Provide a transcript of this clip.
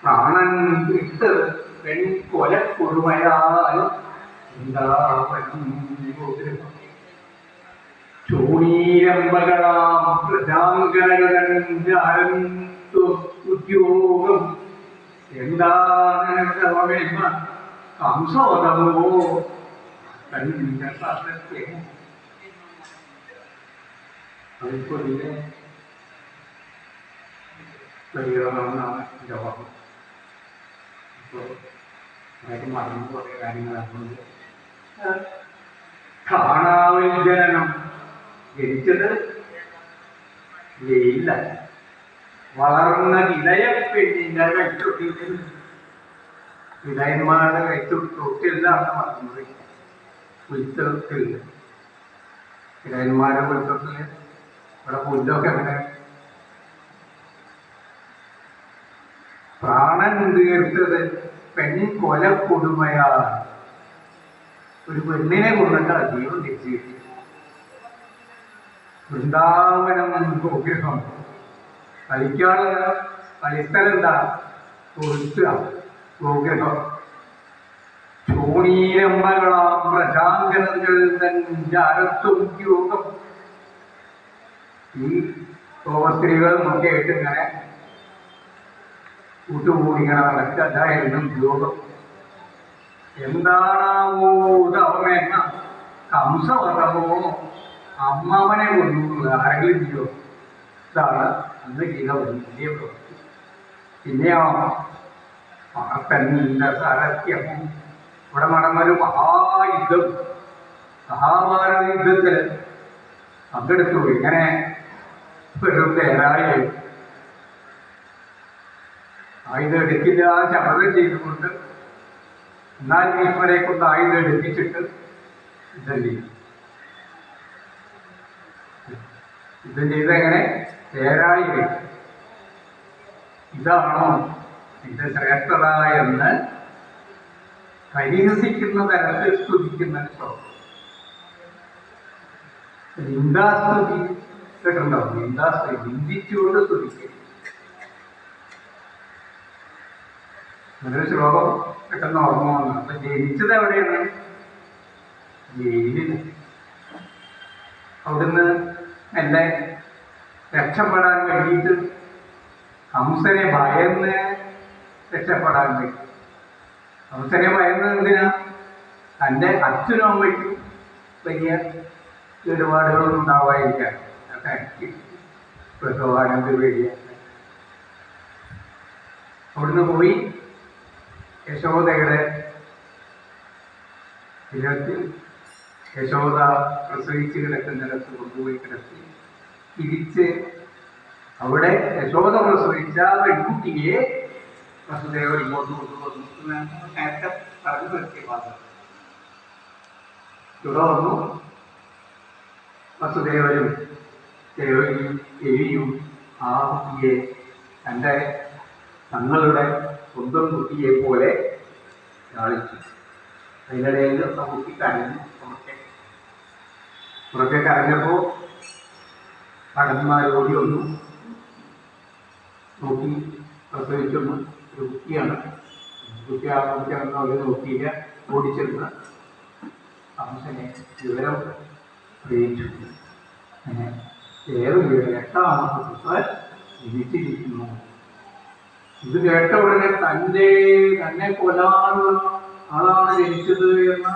പ്രാണൻ വിട്ട് പെൺകൊല കൊടുമയാൽ ചൂണീരമ്പകളാം പ്രജാങ്കരണ്ടു ഉദ്യോഗം എന്താണ് കംസോദമോ കണ്ണിന്റെ സത്യത്തെ അതിൽക്കൊല്ലിനെ വലിയണമെന്നാണ് എൻ്റെ ഓർമ്മ. ഇപ്പോൾ അതൊക്കെ മറന്നു കുറേ കാര്യങ്ങളാകുന്നത്. കാണാവിൽ ജനനം ജനിച്ചത് ജയിലില്ല. വളർന്ന ഇടയപ്പെണ്ണിൻ്റെ കൈത്തൊട്ടിൽ ഇടയന്മാരുടെ കൈത്തൊട്ടിലാണ് വളർന്നത്. പുൽത്തൊട്ടില്ല ഇടയന്മാരുടെ പുൽത്തൊട്ടിൽ ഇവിടെ പുല്ലൊക്കെ അങ്ങനെ പ്രാണൻ തീർത്തത് പെൺകൊല കൊടുമയാണ്. ഒരു പെണ്ണിനെ കൊണ്ടിട്ട് ജീവൻ തിരിച്ചു കിട്ടി. വൃന്ദാവനം ഗോഗ്രഹം കളിക്കാനുള്ള കളിസ്ഥലം എന്താ? തൊഴുത്തുക ഗോഗ്രഹം. ചൂണീരമ്പകളാം പ്രജാങ്കരങ്ങൾ തൻജാരത്വം. ഈ സ്ത്രീകൾ നോക്കിയായിട്ട് ഇങ്ങനെ കൂട്ടുകൂടിങ്ങനെ നടക്കതായിരുന്നു യോഗം. എന്താണാവോ ഇതവമെന്ന കംസവധമോ അമ്മാവനെ കൊന്നു ആരെങ്കിലും ചെയ്യോ? ഇതാണ് അന്ന് ചെയ്ത വലിയ പ്രവൃത്തി. പിന്നെയോ പാർത്തന്റെ സാരഥ്യം ഇവിടെ നടന്നൊരു മഹായുദ്ധം. മഹാഭാരത യുദ്ധത്തിൽ പങ്കെടുത്തു. ഇങ്ങനെ ഒരു പേരായി ആയുധം എടുക്കില്ല ശപഥം ചെയ്തുകൊണ്ട് എന്നാൽ ഈശ്വരെ കൊണ്ട് ആയുധം എടുപ്പിച്ചിട്ട് യുദ്ധം ചെയ്യും. യുദ്ധം ചെയ്തെങ്ങനെ പേരായി വരും. ഇതാണോ ഇത് ശ്രേഷ്ഠത എന്ന് പരിഹസിക്കുന്ന തരത്തിൽ സ്തുതിക്കുന്ന ശ്ലോകം. നിന്ദാസ്തുതി കേട്ടിട്ടുണ്ടാവും. നിന്ദാസ്തുതി നിന്ദിച്ചുകൊണ്ട് സ്തുതിക്കും. അങ്ങനൊരു ശ്ലോകം പെട്ടെന്ന് ഓർമ്മ വന്നു. അപ്പൊ ജനിച്ചത് എവിടെയാണ്? ജയിലിൽ. അവിടുന്ന് എന്നെ രക്ഷപ്പെടാൻ വേണ്ടിയിട്ട് ഹംസനെ ഭയന്ന് രക്ഷപ്പെടാൻ വേണ്ടി. ഹംസനെ ഭയന്നത് എന്തിനാ? തൻ്റെ അച്ഛനും അമ്മയ്ക്കും വലിയ കേടുപാടുകളൊന്നും ഉണ്ടാവാതിരിക്കാൻ. പ്രസവാനന്ദ വേദിയ അവിടുന്ന് പോയി യശോദയുടെ ഇരത്തിൽ യശോദ പ്രസവിച്ച് കിടക്കുന്നിടത്ത് കൊണ്ടുപോയി കിടത്തി. തിരിച്ച് അവിടെ യശോദ പ്രസവിച്ച പെൺകുട്ടിയെ വസുദേവർ ഇങ്ങോട്ട് കൊണ്ടുവന്നു. നേരത്തെ പറഞ്ഞു നിർത്തിയ പാത്രം ഇവിടെ വന്നു. വസുദേവരും ദേവിയും ആ കുട്ടിയെ തൻ്റെ തങ്ങളുടെ സ്വന്തം കുട്ടിയെ പോലെ ലാളിച്ചു. അതിനിടയിൽ ആ കുട്ടി കരഞ്ഞു. പുറത്തെ കരഞ്ഞപ്പോൾ ഭടന്മാരോടി ഒന്നു നോക്കി പ്രസവിച്ചൊന്ന് ഒരു കുട്ടിയാണ്. കുട്ടി ആ കുട്ടിയാണെന്ന് അവർ നോക്കിയില്ല. ഓടിച്ചെന്ന് ഹംസനെ വിവരം അറിയിച്ചു. അങ്ങനെ വേറൊരു 8-ാമത്തെ ജനിച്ചിരിക്കുന്നു. ഇത് കേട്ട ഉടനെ തന്നെ കൊല്ലാനുള്ള ആളാണ് ജനിച്ചത് എന്ന